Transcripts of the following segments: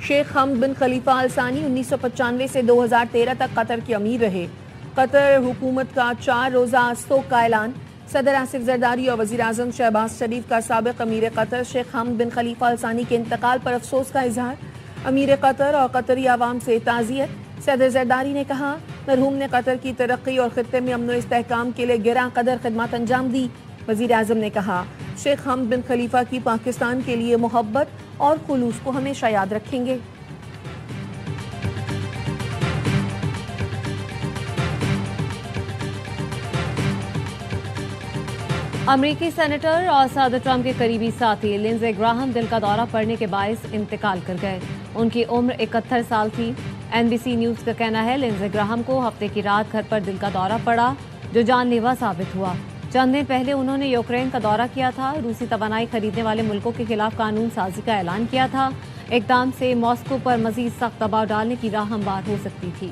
شیخ حمد بن خلیفہ آل ثانی 1995 سے 2013 تک قطر کے امیر رہے۔ قطر حکومت کا 4 روزہ سوگ کا اعلان۔ صدر آصف زرداری اور وزیر اعظم شہباز شریف کا سابق امیر قطر شیخ حمد بن خلیفہ آل ثانی کے انتقال پر افسوس کا اظہار۔ امیر قطر اور قطری عوام سے تعزیت۔ صدر زرداری نے کہا مرحوم نے قطر کی ترقی اور خطے میں امن و استحکام کے لیے گراں قدر خدمات انجام دی۔ وزیر اعظم نے کہا شیخ حمد بن خلیفہ کی پاکستان کے لیے محبت اور خلوص کو ہمیشہ یاد رکھیں گے۔ امریکی سینیٹر اور صدر ٹرمپ کے قریبی ساتھی لنزے گراہم دل کا دورہ پڑنے کے باعث انتقال کر گئے۔ ان کی عمر 71 سال تھی۔ NBC نیوز کا کہنا ہے لنزے گراہم کو ہفتے کی رات گھر پر دل کا دورہ پڑا جو جان لیوا ثابت ہوا۔ چند دن پہلے انہوں نے یوکرین کا دورہ کیا تھا۔ روسی توانائی خریدنے والے ملکوں کے خلاف قانون سازی کا اعلان کیا تھا۔ اقدام سے ماسکو پر مزید سخت دباؤ ڈالنے کی راہ ہموار ہو سکتی تھی۔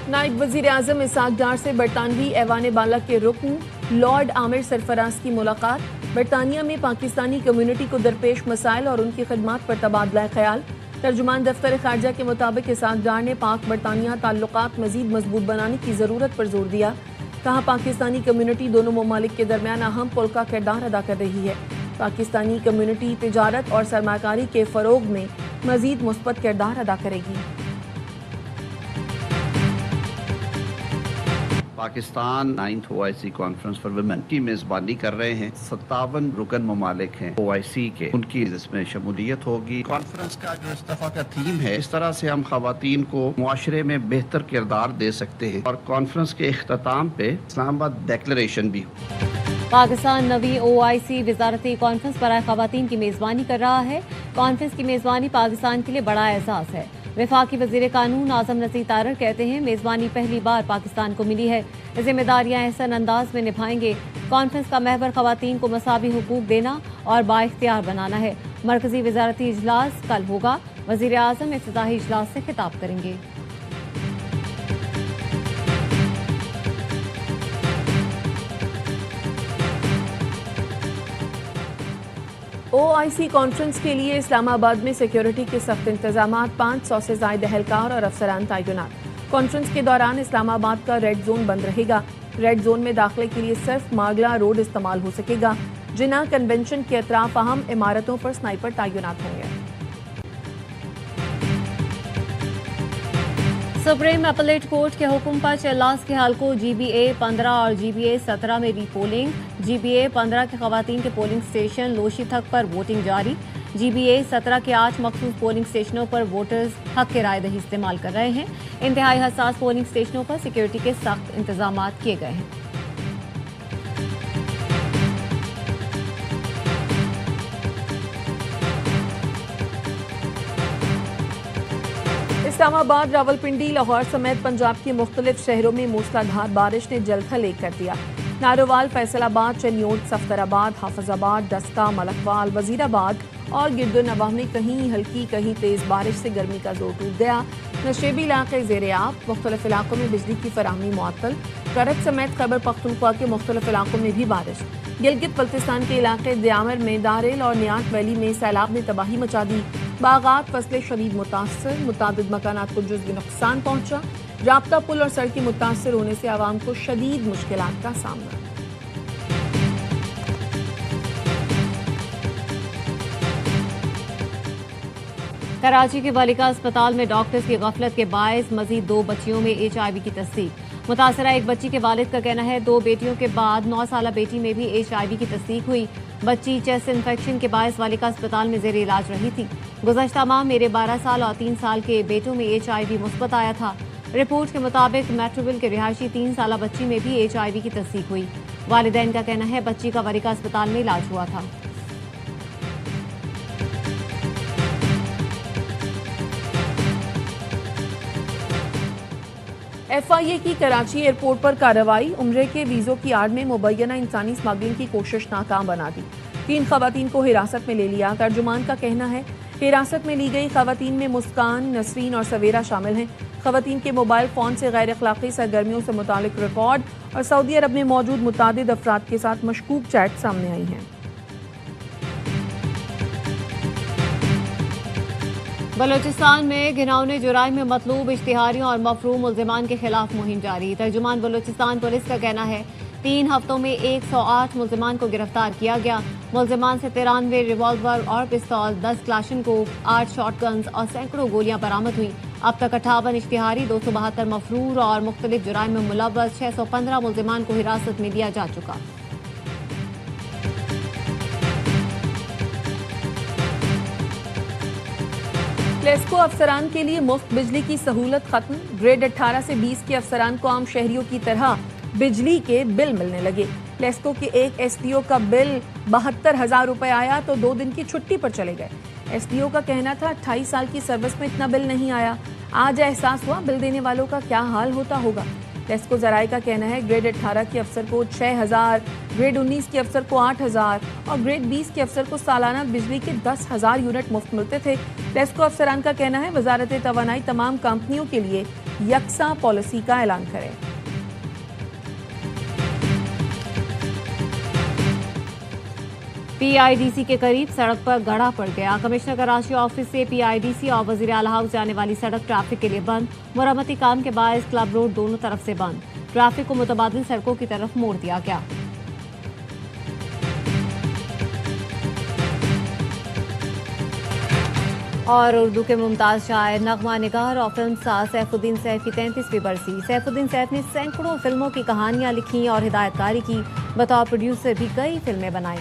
نائب وزیر اعظم اسحاق ڈار سے برطانوی ایوان بالا کے رکن لارڈ عامر سرفراز کی ملاقات۔ برطانیہ میں پاکستانی کمیونٹی کو درپیش مسائل اور ان کی خدمات پر تبادلہ خیال۔ ترجمان دفتر خارجہ کے مطابق اسحاق ڈار نے پاک برطانیہ تعلقات مزید مضبوط بنانے کی ضرورت پر زور دیا۔ کہا پاکستانی کمیونٹی دونوں ممالک کے درمیان اہم پل کا کردار ادا کر رہی ہے۔ پاکستانی کمیونٹی تجارت اور سرمایہ کاری کے فروغ میں مزید مثبت کردار ادا کرے گی۔ Pakistan 9th OIC conference for women کی میزبانی کر رہے ہیں۔ 57 رکن ممالک ہیں OIC کے، ان کی اس میں شمولیت ہوگی۔ کانفرنس کا جو اس دفعہ کا تھیم ہے اس طرح سے ہم خواتین کو معاشرے میں بہتر کردار دے سکتے ہیں، اور کانفرنس کے اختتام پہ اسلام آباد ڈیکلریشن بھی ہو۔ پاکستان نویں OIC وزارتی کانفرنس برائے خواتین کی میزبانی کر رہا ہے۔ کانفرنس کی میزبانی پاکستان کے لیے بڑا اعزاز ہے۔ وفاقی وزیر قانون اعظم نذیر تارڑ کہتے ہیں میزبانی پہلی بار پاکستان کو ملی ہے۔ ذمہ داریاں احسن انداز میں نبھائیں گے۔ کانفرنس کا محور خواتین کو مساوی حقوق دینا اور بااختیار بنانا ہے۔ مرکزی وزارتی اجلاس کل ہوگا۔ وزیر اعظم افتتاحی اجلاس سے خطاب کریں گے۔ OIC کانفرنس کے لیے اسلام آباد میں سیکیورٹی کے سخت انتظامات، 500 سے زائد اہلکار اور افسران تعینات۔ کانفرنس کے دوران اسلام آباد کا ریڈ زون بند رہے گا۔ ریڈ زون میں داخلے کے لیے صرف ماگلا روڈ استعمال ہو سکے گا۔ جناح کنونشن کے اطراف اہم عمارتوں پر سنائپر تعینات ہوں گے۔ سپریم اپیلیٹ کورٹ کے حکم پر چلاس کے حلقوں GBA 15 اور GBA 17 میں ری پولنگ۔ GBA 15 کے خواتین کے پولنگ اسٹیشن لوشی تھک پر ووٹنگ جاری۔ GBA 17 کے 8 مخصوص پولنگ اسٹیشنوں پر ووٹرز حق کے رائے دہی استعمال کر رہے ہیں۔ انتہائی حساس پولنگ اسٹیشنوں پر سیکیورٹی کے سخت انتظامات کیے گئے ہیں۔ اسلام آباد، راولپنڈی، لاہور سمیت پنجاب کے مختلف شہروں میں موسلادھار بارش نے جلتھل ایک کر دیا۔ ناروال، فیصل آباد، چنیوٹ، صفدر آباد، حافظ آباد، ڈسکہ، ملکوال، وزیر آباد اور گرد و نواح میں کہیں ہلکی کہیں تیز بارش سے گرمی کا زور ٹوٹ گیا۔ نشیبی علاقے زیر آب، مختلف علاقوں میں بجلی کی فراہمی معطل۔ کرج سمیت خیبر پختونخوا کے مختلف علاقوں میں بھی بارش۔ گلگت بلتستان کے علاقے دیامر میں داریل اور نیات ویلی میں سیلاب نے تباہی مچا دی۔ باغات، فصلیں شدید متاثر، متعدد مکانات کو جزوی نقصان پہنچا۔ رابطہ پل اور سڑکیں متاثر ہونے سے عوام کو شدید مشکلات کا سامنا۔ کراچی کے بالیکا اسپتال میں ڈاکٹرز کی غفلت کے باعث مزید 2 بچیوں میں HIV کی تصدیق۔ متاثرہ ایک بچی کے والد کا کہنا ہے 2 بیٹیوں کے بعد 9 سالہ بیٹی میں بھی HIV کی تصدیق ہوئی۔ بچی چیسٹ انفیکشن کے باعث بالیکا اسپتال میں زیر علاج رہی تھی۔ گزشتہ ماہ میرے 12 سال اور 3 سال کے بیٹوں میں HIV مثبت آیا تھا۔ رپورٹ کے مطابق میٹروول کے رہائشی 3 سالہ بچی میں بھی HIV کی تصدیق ہوئی۔ والدین کا کہنا ہے بچی کا بالیکا اسپتال میں علاج ہوا تھا۔ FIA کی کراچی ایئرپورٹ پر کارروائی، عمرے کے ویزوں کی آڑ میں مبینہ انسانی اسمگلنگ کی کوشش ناکام بنا دی۔ 3 خواتین کو حراست میں لے لیا۔ ترجمان کا کہنا ہے حراست میں لی گئی خواتین میں مسکان، نسرین اور سویرا شامل ہیں۔ خواتین کے موبائل فون سے غیر اخلاقی سرگرمیوں سے متعلق ریکارڈ اور سعودی عرب میں موجود متعدد افراد کے ساتھ مشکوک چیٹ سامنے آئی ہیں۔ بلوچستان میں گھناؤنے جرائم میں مطلوب اشتہاریوں اور مفروم ملزمان کے خلاف مہم جاری۔ ترجمان بلوچستان پولیس کا کہنا ہے 3 ہفتوں میں 108 ملزمان کو گرفتار کیا گیا۔ ملزمان سے 93 ریوالور اور پستول، 10 کلاشنکوف، 8 شارٹ گنز اور سینکڑوں گولیاں برآمد ہوئیں۔ اب تک 58 اشتہاری، 272 مفرور اور مختلف جرائم میں ملوث 615 ملزمان کو حراست میں لیا جا چکا۔ لیسکو افسران کے لیے مفت بجلی کی سہولت ختم۔ گریڈ 18 سے 20 کے افسران کو عام شہریوں کی طرح بجلی کے بل ملنے لگے۔ لیسکو کے ایک ایس ڈی او کا بل 72,000 روپے آیا تو 2 دن کی چھٹی پر چلے گئے۔ ایس ڈی او کا کہنا تھا 28 سال کی سروس میں اتنا بل نہیں آیا۔ آج احساس ہوا بل دینے والوں کا کیا حال ہوتا ہوگا۔ لیسکو ذرائع کا کہنا ہے گریڈ 18 کے افسر کو 6,000، گریڈ 19 کے افسر کو 8,000 اور گریڈ 20 کے افسر کو سالانہ بجلی کے 10,000 یونٹ مفت ملتے تھے۔ لیسکو افسران کا کہنا ہے وزارت توانائی تمام کمپنیوں کے لیے یکساں پالیسی کا اعلان کرے۔ پی آئی ڈی سی کے قریب سڑک پر گڑھا پڑ گیا۔ کمشنر کراچی آفس سے پی آئی ڈی سی اور وزیر اعلیٰ ہاؤس جانے والی سڑک ٹریفک کے لیے بند۔ مرمتی کام کے باعث کلب روڈ دونوں طرف سے بند۔ ٹریفک کو متبادل سڑکوں کی طرف موڑ دیا گیا۔ اور اردو کے ممتاز شاعر، نغمہ نگار اور فلم ساز سیف الدین سیف کی 33ویں برسی۔ سیف الدین سیف نے سینکڑوں فلموں کی کہانیاں لکھی اور ہدایت کاری کی۔ بطور پروڈیوسر بھی کئی فلمیں بنائیں۔